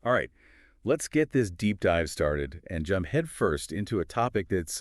All right, let's get this deep dive started and jump headfirst into a topic that's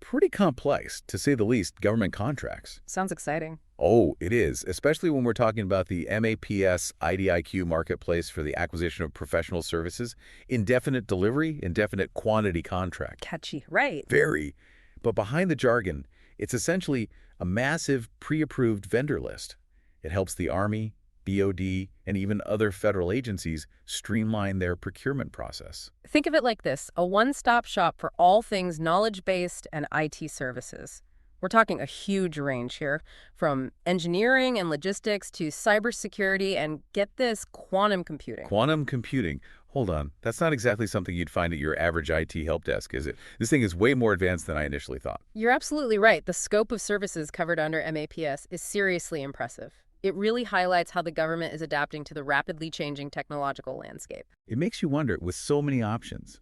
pretty complex, to say the least, government contracts. Sounds exciting. Oh, it is, especially when we're talking about the MAPS-IDIQ marketplace for the acquisition of professional services, indefinite delivery, indefinite quantity contract. Catchy, right. Very. But behind the jargon, it's essentially a massive pre-approved vendor list. It helps the Army, BOD, and even other federal agencies streamline their procurement process. Think of it like this, a one-stop shop for all things knowledge-based and IT services. We're talking a huge range here, from engineering and logistics to cybersecurity and, get this, quantum computing. Quantum computing. Hold on. That's not exactly something you'd find at your average IT help desk, is it? This thing is way more advanced than I initially thought. You're absolutely right. The scope of services covered under MAPS is seriously impressive. It really highlights how the government is adapting to the rapidly changing technological landscape. It makes you wonder, with so many options,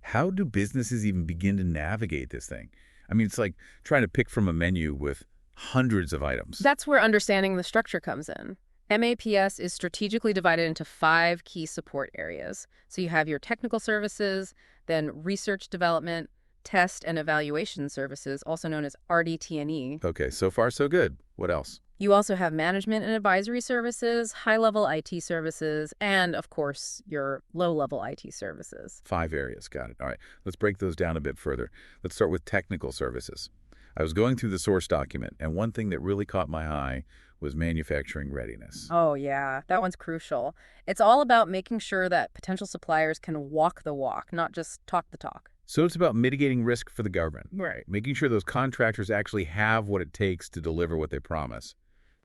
how do businesses even begin to navigate this thing? I mean, it's like trying to pick from a menu with hundreds of items. That's where understanding the structure comes in. MAPS is strategically divided into 5 key support areas. So you have your technical services, then research development, test and evaluation services, also known as RDT&E. Okay, so far so good. What else? You also have management and advisory services, high-level IT services, and, of course, your low-level IT services. 5 areas. Got it. All right, let's break those down a bit further. Let's start with technical services. I was going through the source document, and one thing that really caught my eye was manufacturing readiness. Oh, yeah, that one's crucial. It's all about making sure that potential suppliers can walk the walk, not just talk the talk. So it's about mitigating risk for the government. Right. Making sure those contractors actually have what it takes to deliver what they promise.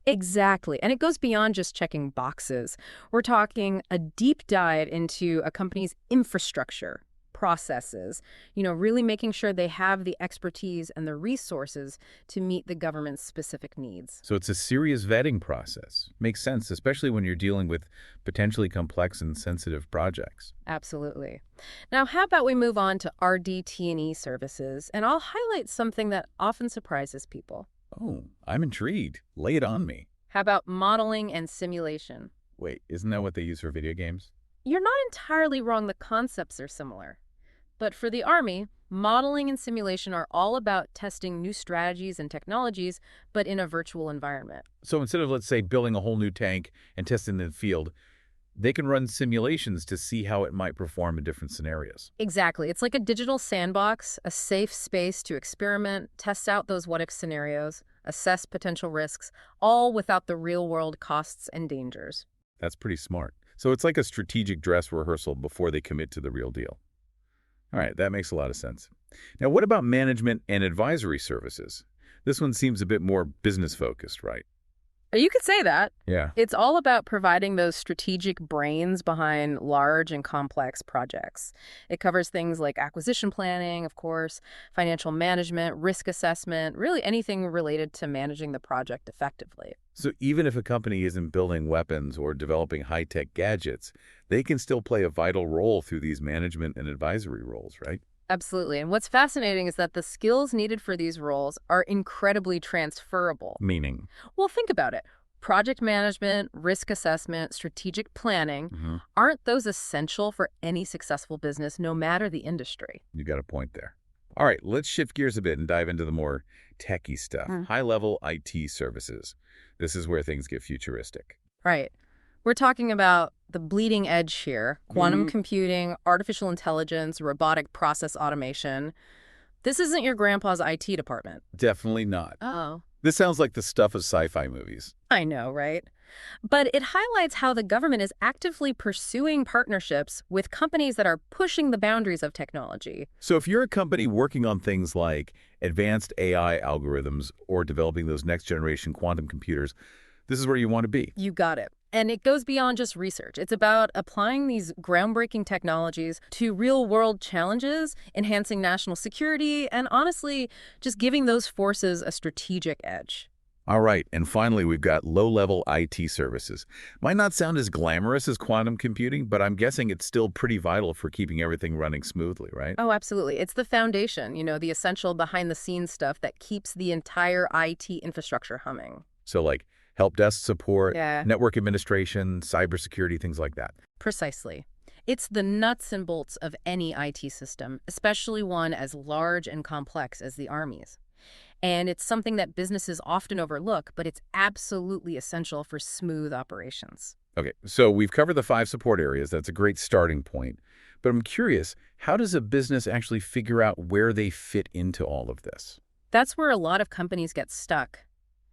Exactly. And it goes beyond just checking boxes. We're talking a deep dive into a company's infrastructure, processes, really making sure they have the expertise and the resources to meet the government's specific needs. So it's a serious vetting process. Makes sense, especially when you're dealing with potentially complex and sensitive projects. Absolutely. Now, how about we move on to RDT&E services, and I'll highlight something that often surprises people. Oh, I'm intrigued. Lay it on me. How about modeling and simulation? Wait, isn't that what they use for video games? You're not entirely wrong. The concepts are similar. But for the Army, modeling and simulation are all about testing new strategies and technologies, but in a virtual environment. So instead of, let's say, building a whole new tank and testing it in the field, they can run simulations to see how it might perform in different scenarios. Exactly. It's like a digital sandbox, a safe space to experiment, test out those what-if scenarios, assess potential risks, all without the real-world costs and dangers. That's pretty smart. So it's like a strategic dress rehearsal before they commit to the real deal. All right, that makes a lot of sense. Now, what about management and advisory services? This one seems a bit more business-focused, right? You could say that. Yeah. It's all about providing those strategic brains behind large and complex projects. It covers things like acquisition planning, of course, financial management, risk assessment, really anything related to managing the project effectively. So even if a company isn't building weapons or developing high-tech gadgets, they can still play a vital role through these management and advisory roles, right? Absolutely. And what's fascinating is that the skills needed for these roles are incredibly transferable. Meaning? Well, think about it. Project management, risk assessment, strategic planning, aren't those essential for any successful business, no matter the industry? You got a point there. All right, let's shift gears a bit and dive into the more techie stuff. High-level IT services. This is where things get futuristic. Right. We're talking about the bleeding edge here, quantum computing, artificial intelligence, robotic process automation. This isn't your grandpa's IT department. Definitely not. Oh. This sounds like the stuff of sci-fi movies. I know, right? But it highlights how the government is actively pursuing partnerships with companies that are pushing the boundaries of technology. So if you're a company working on things like advanced AI algorithms or developing those next-generation quantum computers, this is where you want to be. You got it. And it goes beyond just research. It's about applying these groundbreaking technologies to real-world challenges, enhancing national security, and honestly, just giving those forces a strategic edge. All right, and finally, we've got low-level IT services. Might not sound as glamorous as quantum computing, but I'm guessing it's still pretty vital for keeping everything running smoothly, right? Oh, absolutely. It's the foundation, the essential behind-the-scenes stuff that keeps the entire IT infrastructure humming. So like Help desk support, Yeah. network administration, cybersecurity, things like that. Precisely. It's the nuts and bolts of any IT system, especially one as large and complex as the Army's. And it's something that businesses often overlook, but it's absolutely essential for smooth operations. Okay, so we've covered the 5 support areas. That's a great starting point. But I'm curious, how does a business actually figure out where they fit into all of this? That's where a lot of companies get stuck.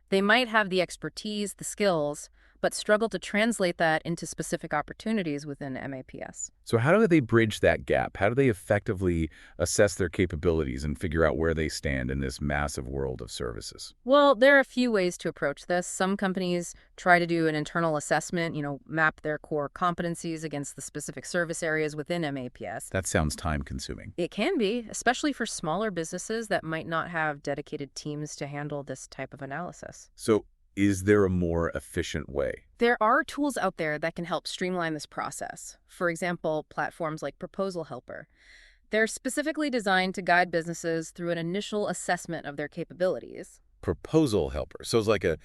They might have the expertise, the skills, but struggle to translate that into specific opportunities within MAPS. So how do they bridge that gap? How do they effectively assess their capabilities and figure out where they stand in this massive world of services? Well, there are a few ways to approach this. Some companies try to do an internal assessment, map their core competencies against the specific service areas within MAPS. That sounds time-consuming. It can be, especially for smaller businesses that might not have dedicated teams to handle this type of analysis. So is there a more efficient way? There are tools out there that can help streamline this process. For example, platforms like Proposal Helper. They're specifically designed to guide businesses through an initial assessment of their capabilities. Proposal Helper. So it's like a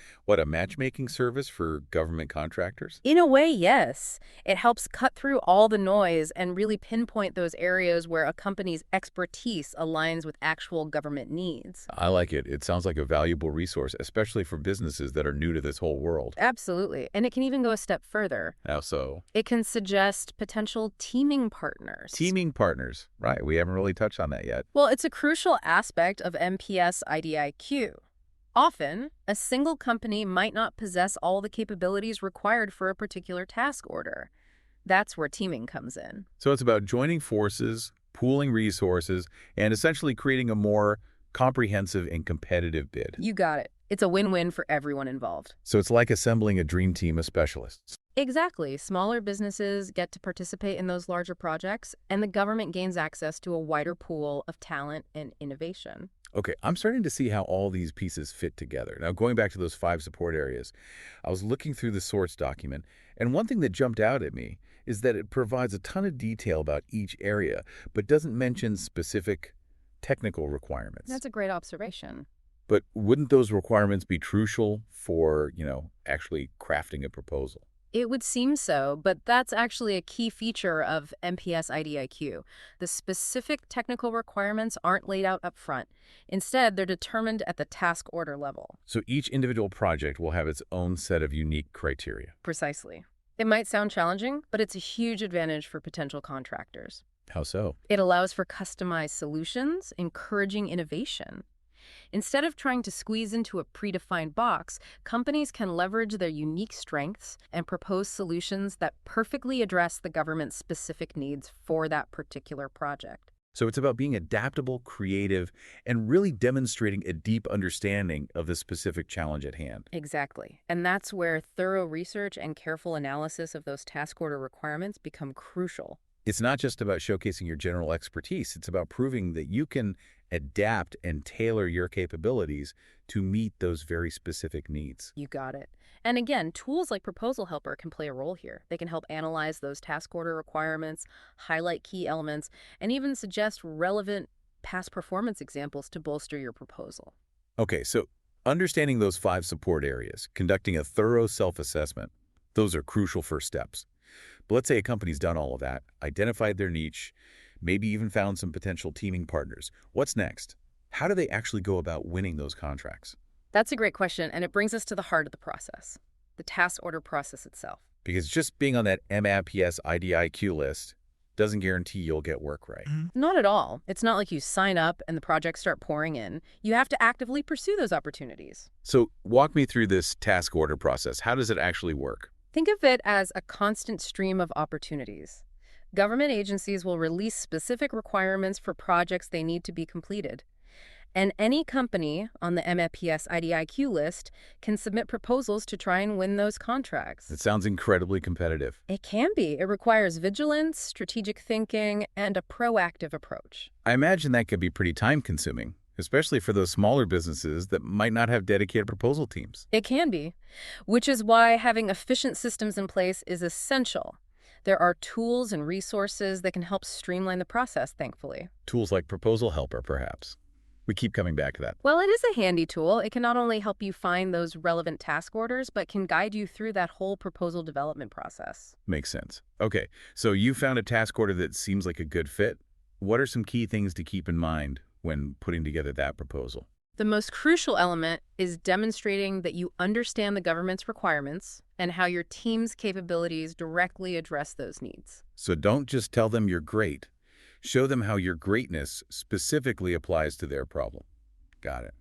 matchmaking service for government contractors? In a way, yes. It helps cut through all the noise and really pinpoint those areas where a company's expertise aligns with actual government needs. I like it. It sounds like a valuable resource, especially for businesses that are new to this whole world. Absolutely. And it can even go a step further. How so? It can suggest potential teaming partners. Teaming partners. Right. We haven't really touched on that yet. Well, it's a crucial aspect of MPS-IDIQ. Often, a single company might not possess all the capabilities required for a particular task order. That's where teaming comes in. So it's about joining forces, pooling resources, and essentially creating a more comprehensive and competitive bid. You got it. It's a win-win for everyone involved. So it's like assembling a dream team of specialists. Exactly. Smaller businesses get to participate in those larger projects, and the government gains access to a wider pool of talent and innovation. Okay, I'm starting to see how all these pieces fit together. Now, going back to those 5 support areas, I was looking through the source document, and one thing that jumped out at me is that it provides a ton of detail about each area, but doesn't mention specific technical requirements. That's a great observation. But wouldn't those requirements be crucial for, actually crafting a proposal? It would seem so, but that's actually a key feature of MPS-IDIQ. The specific technical requirements aren't laid out up front. Instead, they're determined at the task order level. So each individual project will have its own set of unique criteria. Precisely. It might sound challenging, but it's a huge advantage for potential contractors. How so? It allows for customized solutions, encouraging innovation. Instead of trying to squeeze into a predefined box, companies can leverage their unique strengths and propose solutions that perfectly address the government's specific needs for that particular project. So it's about being adaptable, creative, and really demonstrating a deep understanding of the specific challenge at hand. Exactly. And that's where thorough research and careful analysis of those task order requirements become crucial. It's not just about showcasing your general expertise. It's about proving that you can adapt and tailor your capabilities to meet those very specific needs. You got it. And again, tools like Proposal Helper can play a role here. They can help analyze those task order requirements, highlight key elements, and even suggest relevant past performance examples to bolster your proposal. Okay, so understanding those 5 support areas, conducting a thorough self-assessment, those are crucial first steps. But let's say a company's done all of that, identified their niche, maybe even found some potential teaming partners. What's next? How do they actually go about winning those contracts? That's a great question, and it brings us to the heart of the process, the task order process itself. Because just being on that MAPS-IDIQ list doesn't guarantee you'll get work right. Not at all. It's not like you sign up and the projects start pouring in. You have to actively pursue those opportunities. So walk me through this task order process. How does it actually work? Think of it as a constant stream of opportunities. Government agencies will release specific requirements for projects they need to be completed. And any company on the MAPS-IDIQ list can submit proposals to try and win those contracts. It sounds incredibly competitive. It can be. It requires vigilance, strategic thinking, and a proactive approach. I imagine that could be pretty time-consuming, especially for those smaller businesses that might not have dedicated proposal teams. It can be, which is why having efficient systems in place is essential. There are tools and resources that can help streamline the process, thankfully. Tools like Proposal Helper, perhaps. We keep coming back to that. Well, it is a handy tool. It can not only help you find those relevant task orders, but can guide you through that whole proposal development process. Makes sense. Okay, so you found a task order that seems like a good fit. What are some key things to keep in mind when putting together that proposal? The most crucial element is demonstrating that you understand the government's requirements and how your team's capabilities directly address those needs. So don't just tell them you're great. Show them how your greatness specifically applies to their problem. Got it.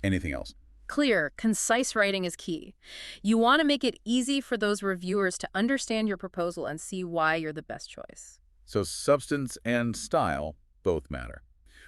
Anything else? Clear, concise writing is key. You want to make it easy for those reviewers to understand your proposal and see why you're the best choice. So substance and style both matter.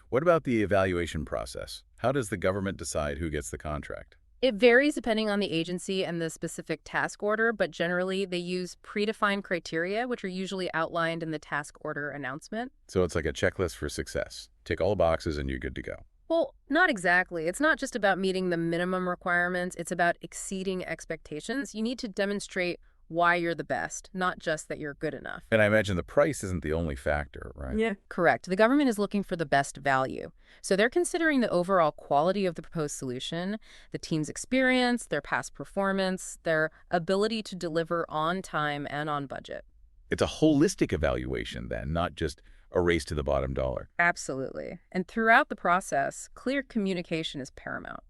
What about the evaluation process? How does the government decide who gets the contract? It varies depending on the agency and the specific task order, but generally they use predefined criteria, which are usually outlined in the task order announcement. So it's like a checklist for success. Tick all the boxes and you're good to go. Well, not exactly. It's not just about meeting the minimum requirements. It's about exceeding expectations. You need to demonstrate why you're the best, not just that you're good enough. And I imagine the price isn't the only factor, right? Yeah. Correct. The government is looking for the best value. So they're considering the overall quality of the proposed solution, the team's experience, their past performance, their ability to deliver on time and on budget. It's a holistic evaluation then, not just a race to the bottom dollar. Absolutely. And throughout the process, clear communication is paramount.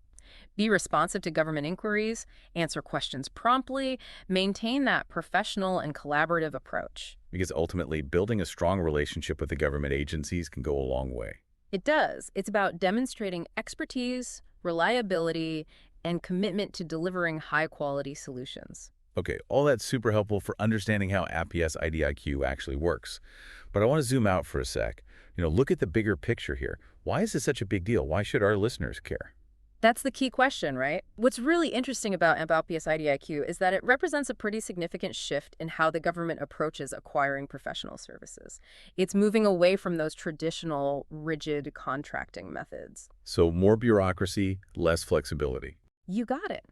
Be responsive to government inquiries, answer questions promptly, maintain that professional and collaborative approach. Because ultimately, building a strong relationship with the government agencies can go a long way. It does. It's about demonstrating expertise, reliability, and commitment to delivering high-quality solutions. Okay, all that's super helpful for understanding how MAPS-IDIQ actually works. But I want to zoom out for a sec. Look at the bigger picture here. Why is this such a big deal? Why should our listeners care? That's the key question, right? What's really interesting about MAPS-IDIQ is that it represents a pretty significant shift in how the government approaches acquiring professional services. It's moving away from those traditional, rigid contracting methods. So more bureaucracy, less flexibility. You got it.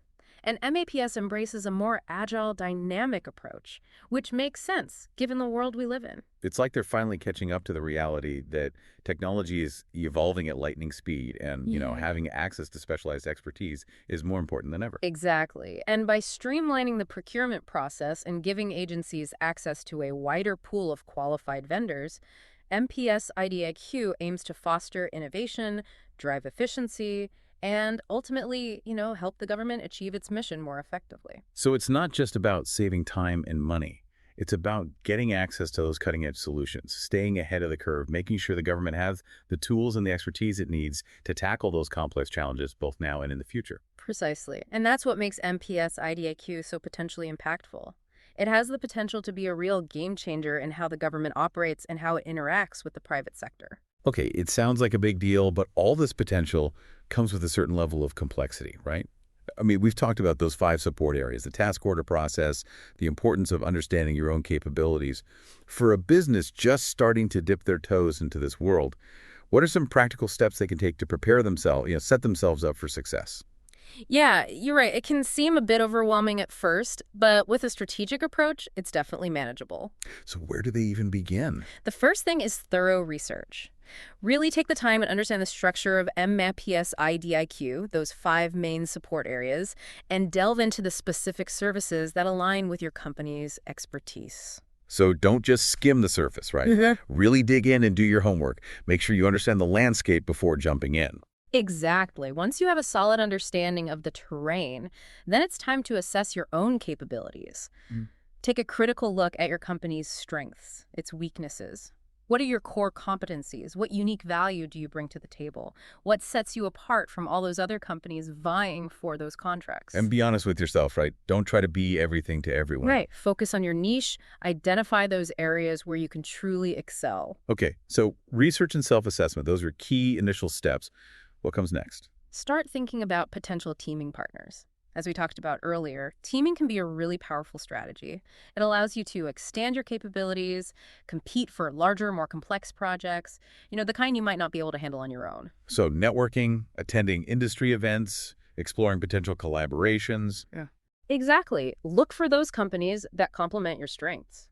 And MAPS embraces a more agile, dynamic approach, which makes sense given the world we live in. It's like they're finally catching up to the reality that technology is evolving at lightning speed and, having access to specialized expertise is more important than ever. Exactly. And by streamlining the procurement process and giving agencies access to a wider pool of qualified vendors, MAPS-IDIQ aims to foster innovation, drive efficiency, and ultimately, help the government achieve its mission more effectively. So it's not just about saving time and money. It's about getting access to those cutting-edge solutions, staying ahead of the curve, making sure the government has the tools and the expertise it needs to tackle those complex challenges both now and in the future. Precisely. And that's what makes MAPS-IDIQ so potentially impactful. It has the potential to be a real game changer in how the government operates and how it interacts with the private sector. Okay, it sounds like a big deal, but all this potential comes with a certain level of complexity, right? I mean, we've talked about those 5 support areas, the task order process, the importance of understanding your own capabilities. For a business just starting to dip their toes into this world, what are some practical steps they can take to prepare themselves, set themselves up for success? Yeah, you're right. It can seem a bit overwhelming at first, but with a strategic approach, it's definitely manageable. So where do they even begin? The first thing is thorough research. Really take the time and understand the structure of MAPS-IDIQ, those 5 main support areas, and delve into the specific services that align with your company's expertise. So don't just skim the surface, right? Really dig in and do your homework. Make sure you understand the landscape before jumping in. Exactly. Once you have a solid understanding of the terrain, then it's time to assess your own capabilities. Take a critical look at your company's strengths, its weaknesses. What are your core competencies? What unique value do you bring to the table? What sets you apart from all those other companies vying for those contracts? And be honest with yourself, right? Don't try to be everything to everyone. Right. Focus on your niche. Identify those areas where you can truly excel. Okay, so research and self-assessment, those are key initial steps. What comes next? Start thinking about potential teaming partners. As we talked about earlier, teaming can be a really powerful strategy. It allows you to extend your capabilities, compete for larger, more complex projects, the kind you might not be able to handle on your own. So networking, attending industry events, exploring potential collaborations. Yeah. Exactly. Look for those companies that complement your strengths.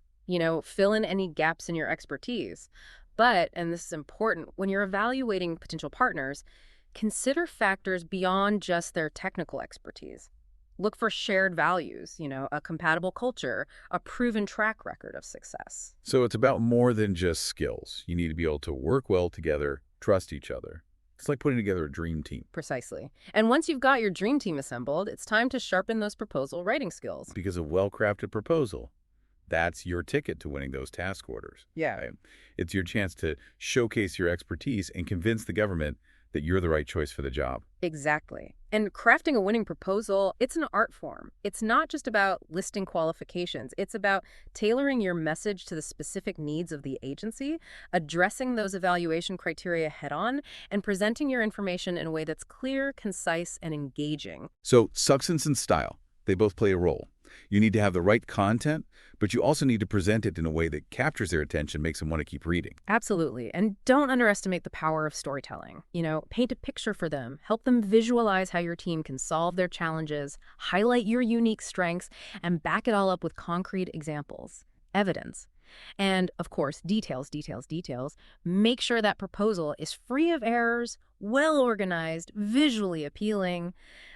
Fill in any gaps in your expertise. But, and this is important, when you're evaluating potential partners, consider factors beyond just their technical expertise. Look for shared values, a compatible culture, a proven track record of success. So it's about more than just skills. You need to be able to work well together, trust each other. It's like putting together a dream team. Precisely. And once you've got your dream team assembled, it's time to sharpen those proposal writing skills. Because a well-crafted proposal, that's your ticket to winning those task orders. Yeah. Right? It's your chance to showcase your expertise and convince the government that you're the right choice for the job. Exactly. And crafting a winning proposal, it's an art form. It's not just about listing qualifications. It's about tailoring your message to the specific needs of the agency, addressing those evaluation criteria head on, and presenting your information in a way that's clear, concise, and engaging. So substance and style, they both play a role. You need to have the right content, but you also need to present it in a way that captures their attention, makes them want to keep reading. Absolutely. And don't underestimate the power of storytelling. Paint a picture for them, help them visualize how your team can solve their challenges, highlight your unique strengths, and back it all up with concrete examples, evidence. And, of course, details, details, details. Make sure that proposal is free of errors, well-organized, visually appealing.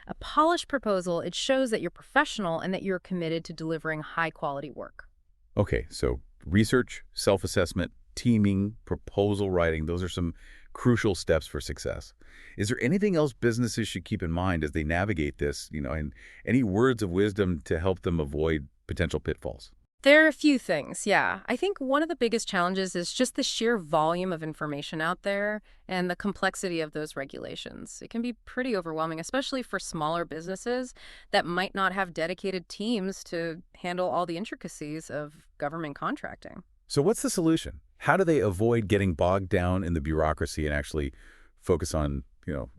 A polished proposal, it shows that you're professional and that you're committed to delivering high-quality work. Okay, so research, self-assessment, teaming, proposal writing, those are some crucial steps for success. Is there anything else businesses should keep in mind as they navigate this, and any words of wisdom to help them avoid potential pitfalls? There are a few things, yeah. I think one of the biggest challenges is just the sheer volume of information out there and the complexity of those regulations. It can be pretty overwhelming, especially for smaller businesses that might not have dedicated teams to handle all the intricacies of government contracting. So what's the solution? How do they avoid getting bogged down in the bureaucracy and actually focus on,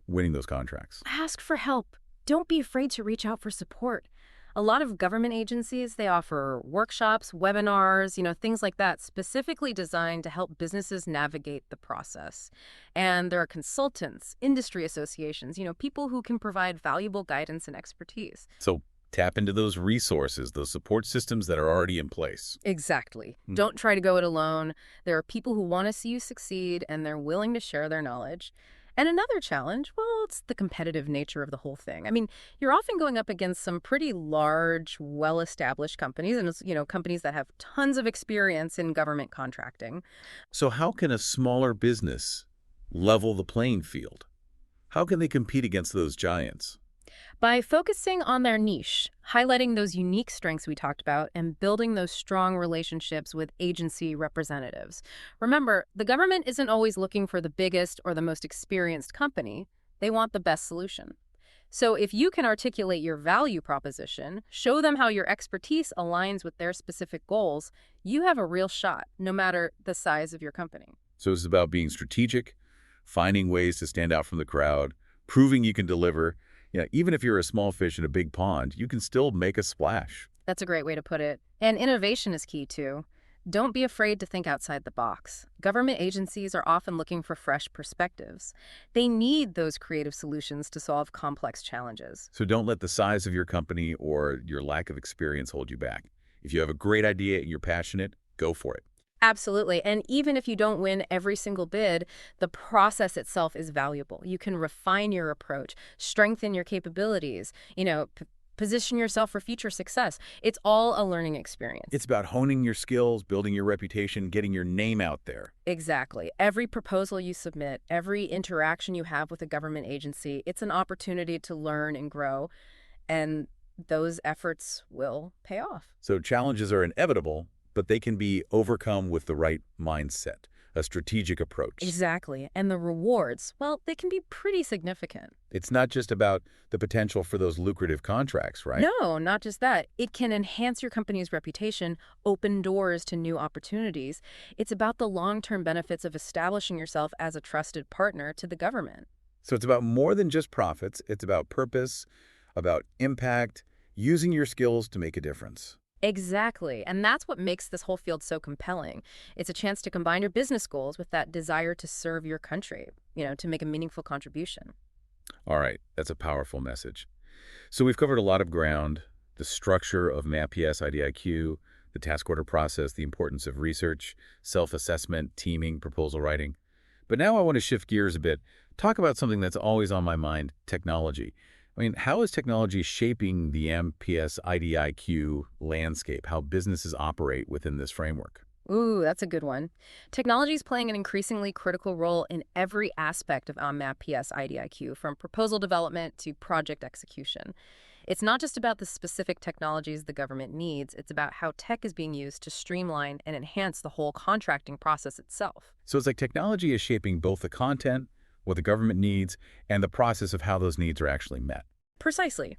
winning those contracts? Ask for help. Don't be afraid to reach out for support. A lot of government agencies, they offer workshops, webinars, things like that, specifically designed to help businesses navigate the process. And there are consultants, industry associations, people who can provide valuable guidance and expertise. So tap into those resources, those support systems that are already in place. Exactly. Don't try to go it alone. There are people who want to see you succeed, and they're willing to share their knowledge. And another challenge, well, it's the competitive nature of the whole thing. I mean, you're often going up against some pretty large, well-established companies, and companies that have tons of experience in government contracting. So how can a smaller business level the playing field? How can they compete against those giants? By focusing on their niche, highlighting those unique strengths we talked about, and building those strong relationships with agency representatives. Remember, the government isn't always looking for the biggest or the most experienced company. They want the best solution. So if you can articulate your value proposition, show them how your expertise aligns with their specific goals, you have a real shot, no matter the size of your company. So it's about being strategic, finding ways to stand out from the crowd, proving you can deliver. Even if you're a small fish in a big pond, you can still make a splash. That's a great way to put it. And innovation is key, too. Don't be afraid to think outside the box. Government agencies are often looking for fresh perspectives. They need those creative solutions to solve complex challenges. So don't let the size of your company or your lack of experience hold you back. If you have a great idea and you're passionate, go for it. Absolutely. And even if you don't win every single bid, the process itself is valuable. You can refine your approach, strengthen your capabilities, position yourself for future success. It's all a learning experience. It's about honing your skills, building your reputation, getting your name out there. Exactly. Every proposal you submit, every interaction you have with a government agency, it's an opportunity to learn and grow. And those efforts will pay off. So challenges are inevitable, but they can be overcome with the right mindset, a strategic approach. Exactly. And the rewards, well, they can be pretty significant. It's not just about the potential for those lucrative contracts, right? No, not just that. It can enhance your company's reputation, open doors to new opportunities. It's about the long-term benefits of establishing yourself as a trusted partner to the government. So it's about more than just profits. It's about purpose, about impact, using your skills to make a difference. Exactly. And that's what makes this whole field so compelling. It's a chance to combine your business goals with that desire to serve your country, to make a meaningful contribution. All right. That's a powerful message. So we've covered a lot of ground, the structure of MAPS-IDIQ, the task order process, the importance of research, self-assessment, teaming, proposal writing. But now I want to shift gears a bit, talk about something that's always on my mind, technology. I mean, how is technology shaping the MPS-IDIQ landscape, how businesses operate within this framework? Ooh, that's a good one. Technology is playing an increasingly critical role in every aspect of MAPS IDIQ, from proposal development to project execution. It's not just about the specific technologies the government needs, it's about how tech is being used to streamline and enhance the whole contracting process itself. So it's like technology is shaping both the content, what the government needs, and the process of how those needs are actually met. Precisely.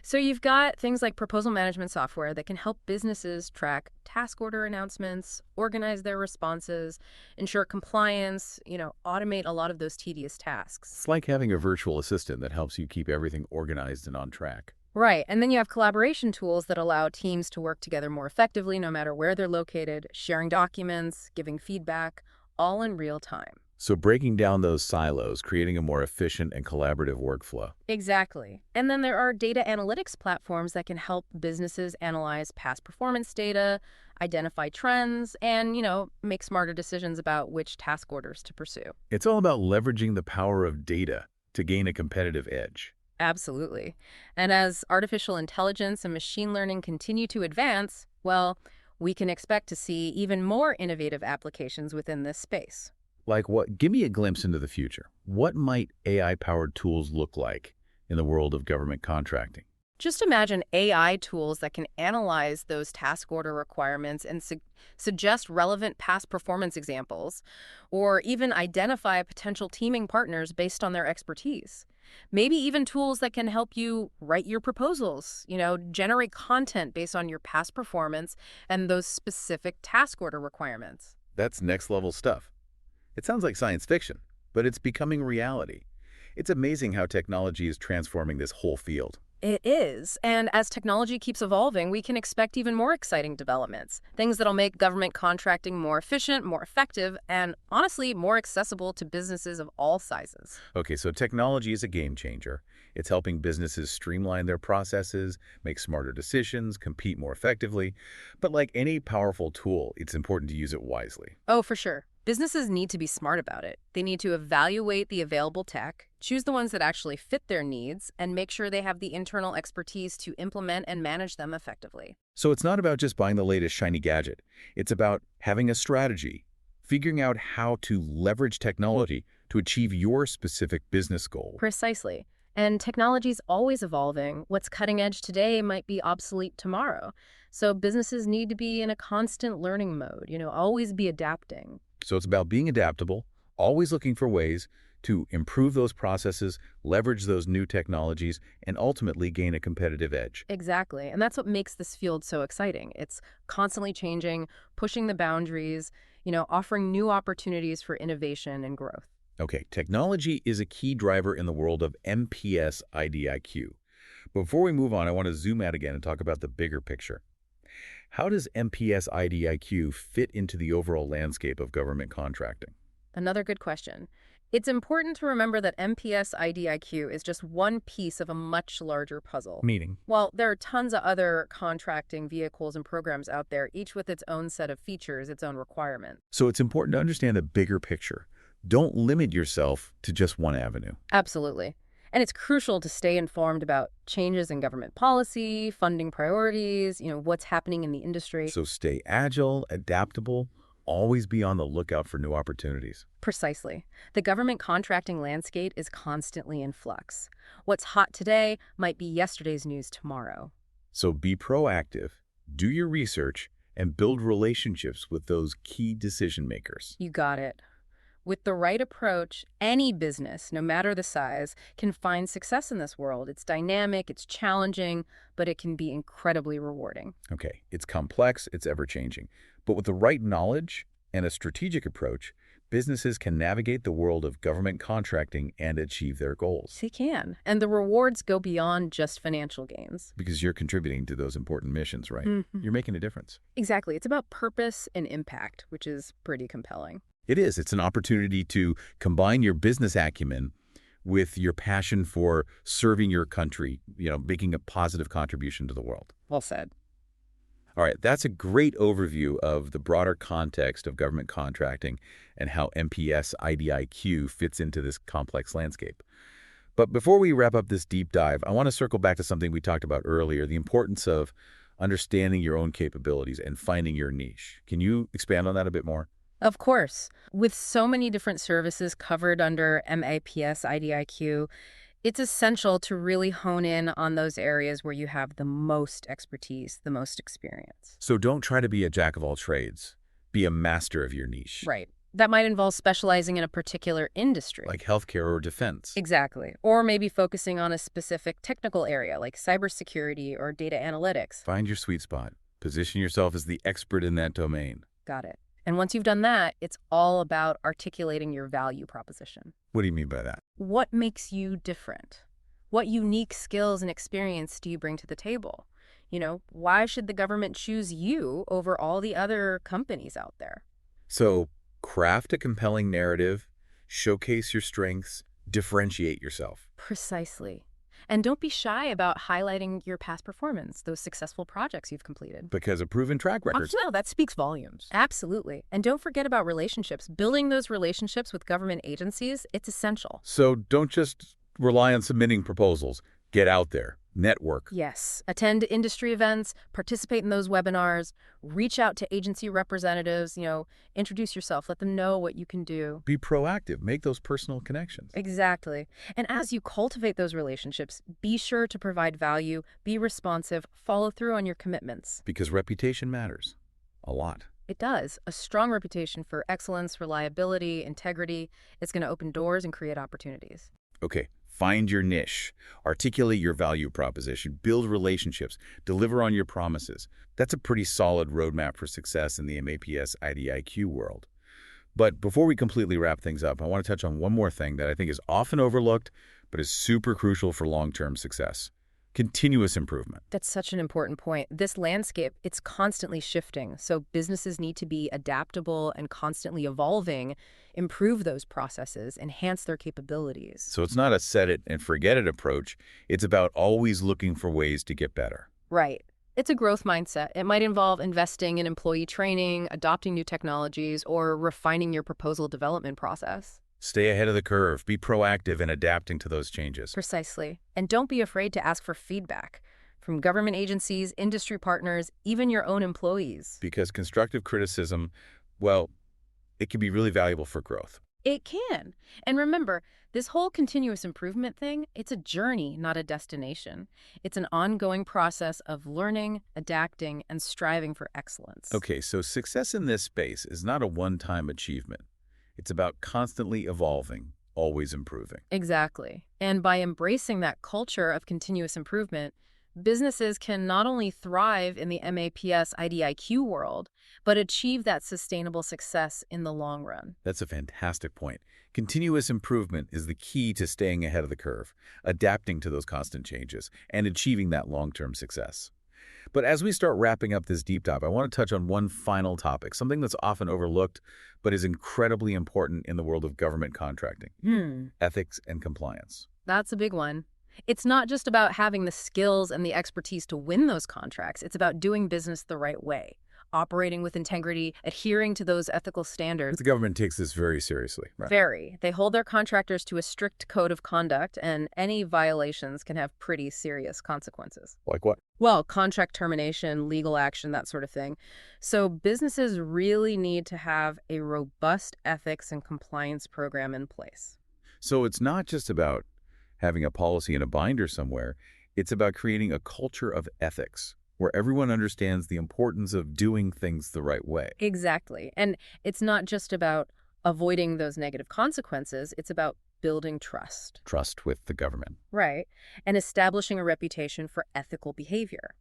So you've got things like proposal management software that can help businesses track task order announcements, organize their responses, ensure compliance, automate a lot of those tedious tasks. It's like having a virtual assistant that helps you keep everything organized and on track. Right. And then you have collaboration tools that allow teams to work together more effectively no matter where they're located, sharing documents, giving feedback, all in real time. So breaking down those silos, creating a more efficient and collaborative workflow. Exactly. And then there are data analytics platforms that can help businesses analyze past performance data, identify trends, and, make smarter decisions about which task orders to pursue. It's all about leveraging the power of data to gain a competitive edge. Absolutely. And as artificial intelligence and machine learning continue to advance, well, we can expect to see even more innovative applications within this space. Like what? Give me a glimpse into the future. What might AI-powered tools look like in the world of government contracting? Just imagine AI tools that can analyze those task order requirements and suggest relevant past performance examples, or even identify potential teaming partners based on their expertise. Maybe even tools that can help you write your proposals, generate content based on your past performance and those specific task order requirements. That's next-level stuff. It sounds like science fiction, but it's becoming reality. It's amazing how technology is transforming this whole field. It is. And as technology keeps evolving, we can expect even more exciting developments. Things that'll make government contracting more efficient, more effective, and honestly, more accessible to businesses of all sizes. Okay, so technology is a game changer. It's helping businesses streamline their processes, make smarter decisions, compete more effectively. But like any powerful tool, it's important to use it wisely. Oh, for sure. Businesses need to be smart about it. They need to evaluate the available tech, choose the ones that actually fit their needs, and make sure they have the internal expertise to implement and manage them effectively. So it's not about just buying the latest shiny gadget. It's about having a strategy, figuring out how to leverage technology to achieve your specific business goal. Precisely. And technology's always evolving. What's cutting edge today might be obsolete tomorrow. So businesses need to be in a constant learning mode, always be adapting. So it's about being adaptable, always looking for ways to improve those processes, leverage those new technologies, and ultimately gain a competitive edge. Exactly. And that's what makes this field so exciting. It's constantly changing, pushing the boundaries, offering new opportunities for innovation and growth. Okay, technology is a key driver in the world of MPS IDIQ. Before we move on, I want to zoom out again and talk about the bigger picture. How does MPS IDIQ fit into the overall landscape of government contracting? Another good question. It's important to remember that MPS IDIQ is just one piece of a much larger puzzle. Meaning? Well, there are tons of other contracting vehicles and programs out there, each with its own set of features, its own requirements. So it's important to understand the bigger picture. Don't limit yourself to just one avenue. Absolutely. And it's crucial to stay informed about changes in government policy, funding priorities, what's happening in the industry. So stay agile, adaptable, always be on the lookout for new opportunities. Precisely. The government contracting landscape is constantly in flux. What's hot today might be yesterday's news tomorrow. So be proactive, do your research, and build relationships with those key decision makers. You got it. With the right approach, any business, no matter the size, can find success in this world. It's dynamic, it's challenging, but it can be incredibly rewarding. Okay, it's complex, it's ever-changing. But with the right knowledge and a strategic approach, businesses can navigate the world of government contracting and achieve their goals. They can. And the rewards go beyond just financial gains. Because you're contributing to those important missions, right? Mm-hmm. You're making a difference. Exactly. It's about purpose and impact, which is pretty compelling. It is. It's an opportunity to combine your business acumen with your passion for serving your country, making a positive contribution to the world. Well said. All right, that's a great overview of the broader context of government contracting and how MPS-IDIQ fits into this complex landscape. But before we wrap up this deep dive, I want to circle back to something we talked about earlier, the importance of understanding your own capabilities and finding your niche. Can you expand on that a bit more? Of course, with so many different services covered under MAPS IDIQ, it's essential to really hone in on those areas where you have the most expertise, the most experience. So don't try to be a jack of all trades. Be a master of your niche, Right. That might involve specializing in a particular industry. like healthcare or defense. Exactly. Or maybe focusing on a specific technical area like cybersecurity or data analytics. Find your sweet spot. Position yourself as the expert in that domain. Got it. And once you've done that, it's all about articulating your value proposition. What do you mean by that? What makes you different? What unique skills and experience do you bring to the table? Why should the government choose you over all the other companies out there? So craft a compelling narrative, showcase your strengths, differentiate yourself. Precisely. And don't be shy about highlighting your past performance, those successful projects you've completed. Because a proven track record. No, that speaks volumes. Absolutely. And don't forget about relationships. Building those relationships with government agencies, it's essential. So don't just rely on submitting proposals. Get out there. Network. Yes. Attend industry events, participate in those webinars, reach out to agency representatives, introduce yourself, let them know what you can do. Be proactive. Make those personal connections. Exactly. And as you cultivate those relationships, be sure to provide value, be responsive, follow through on your commitments. Because reputation matters. A lot. It does. A strong reputation for excellence, reliability, integrity, it's going to open doors and create opportunities. Okay. Find your niche, articulate your value proposition, build relationships, deliver on your promises. That's a pretty solid roadmap for success in the MAPS IDIQ world. But before we completely wrap things up, I want to touch on one more thing that I think is often overlooked, but is super crucial for long-term success. Continuous improvement. That's such an important point. This landscape, it's constantly shifting, so businesses need to be adaptable and constantly evolving, improve those processes, enhance their capabilities. So it's not a set it and forget it approach. It's about always looking for ways to get better. Right. It's a growth mindset. It might involve investing in employee training, adopting new technologies, or refining your proposal development process. Stay ahead of the curve. Be proactive in adapting to those changes. Precisely. And don't be afraid to ask for feedback from government agencies, industry partners, even your own employees. Because constructive criticism, well, it can be really valuable for growth. It can. And remember, this whole continuous improvement thing, it's a journey, not a destination. It's an ongoing process of learning, adapting, and striving for excellence. Okay, so success in this space is not a one-time achievement. It's about constantly evolving, always improving. Exactly. And by embracing that culture of continuous improvement, businesses can not only thrive in the MAPS IDIQ world, but achieve that sustainable success in the long run. That's a fantastic point. Continuous improvement is the key to staying ahead of the curve, adapting to those constant changes, and achieving that long-term success. But as we start wrapping up this deep dive, I want to touch on one final topic, something that's often overlooked, but is incredibly important in the world of government contracting. Ethics and compliance. That's a big one. It's not just about having the skills and the expertise to win those contracts. It's about doing business the right way, operating with integrity, adhering to those ethical standards. The government takes this very seriously. Right? Very. They hold their contractors to a strict code of conduct, and any violations can have pretty serious consequences. Like what? Well, contract termination, legal action, that sort of thing. So businesses really need to have a robust ethics and compliance program in place. So it's not just about having a policy in a binder somewhere. It's about creating a culture of ethics where everyone understands the importance of doing things the right way. Exactly. And it's not just about avoiding those negative consequences. It's about building trust. Trust with the government. Right. And establishing a reputation for ethical behavior.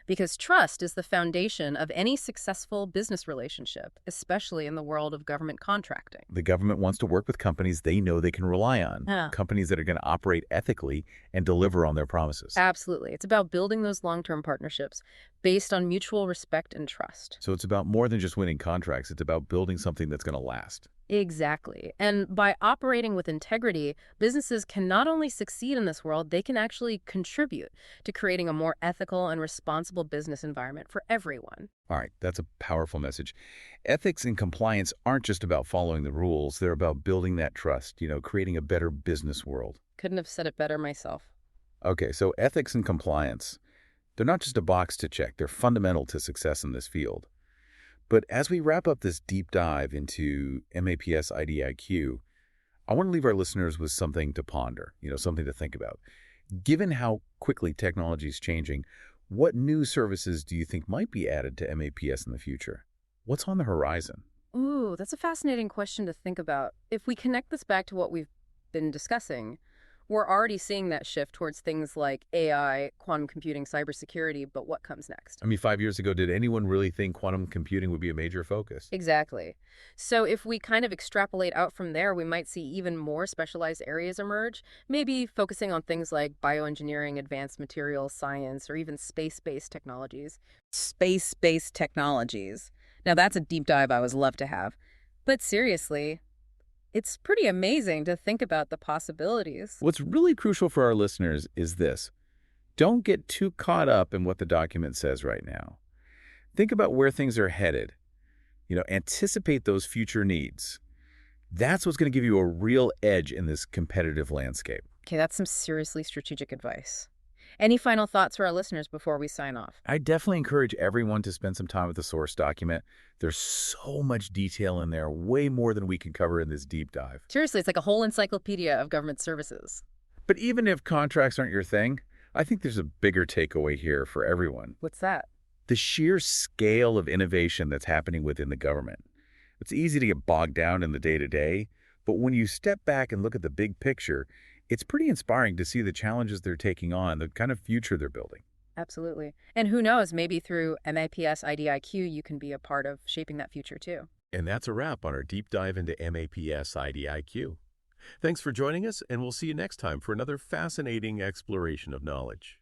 Because trust is the foundation of any successful business relationship, especially in the world of government contracting. The government wants to work with companies they know they can rely on, companies that are going to operate ethically and deliver on their promises. Absolutely. It's about building those long-term partnerships based on mutual respect and trust. So it's about more than just winning contracts. It's about building something that's going to last. Exactly. And by operating with integrity, businesses can not only succeed in this world, they can actually contribute to creating a more ethical and responsible business environment for everyone. All right, that's a powerful message. Ethics and compliance aren't just about following the rules. They're about building that trust, creating a better business world. Couldn't have said it better myself. Okay, so ethics and compliance, they're not just a box to check. They're fundamental to success in this field. But as we wrap up this deep dive into MAPS-IDIQ, I want to leave our listeners with something to ponder, something to think about. Given how quickly technology is changing, what new services do you think might be added to MAPS in the future? What's on the horizon? Ooh, that's a fascinating question to think about. If we connect this back to what we've been discussing, we're already seeing that shift towards things like AI, quantum computing, cybersecurity, but what comes next? I mean, 5 years ago, did anyone really think quantum computing would be a major focus? Exactly. So if we kind of extrapolate out from there, we might see even more specialized areas emerge, maybe focusing on things like bioengineering, advanced materials science, or even space-based technologies. Space-based technologies. Now that's a deep dive I would love to have. But seriously, it's pretty amazing to think about the possibilities. What's really crucial for our listeners is this. Don't get too caught up in what the document says right now. Think about where things are headed. Anticipate those future needs. That's what's going to give you a real edge in this competitive landscape. Okay, that's some seriously strategic advice. Any final thoughts for our listeners before we sign off? I definitely encourage everyone to spend some time with the source document. There's so much detail in there, way more than we can cover in this deep dive. Seriously, it's like a whole encyclopedia of government services. But even if contracts aren't your thing, I think there's a bigger takeaway here for everyone. What's that? The sheer scale of innovation that's happening within the government. It's easy to get bogged down in the day-to-day, but when you step back and look at the big picture, it's pretty inspiring to see the challenges they're taking on, the kind of future they're building. Absolutely. And who knows, maybe through MAPS IDIQ, you can be a part of shaping that future too. And that's a wrap on our deep dive into MAPS IDIQ. Thanks for joining us, and we'll see you next time for another fascinating exploration of knowledge.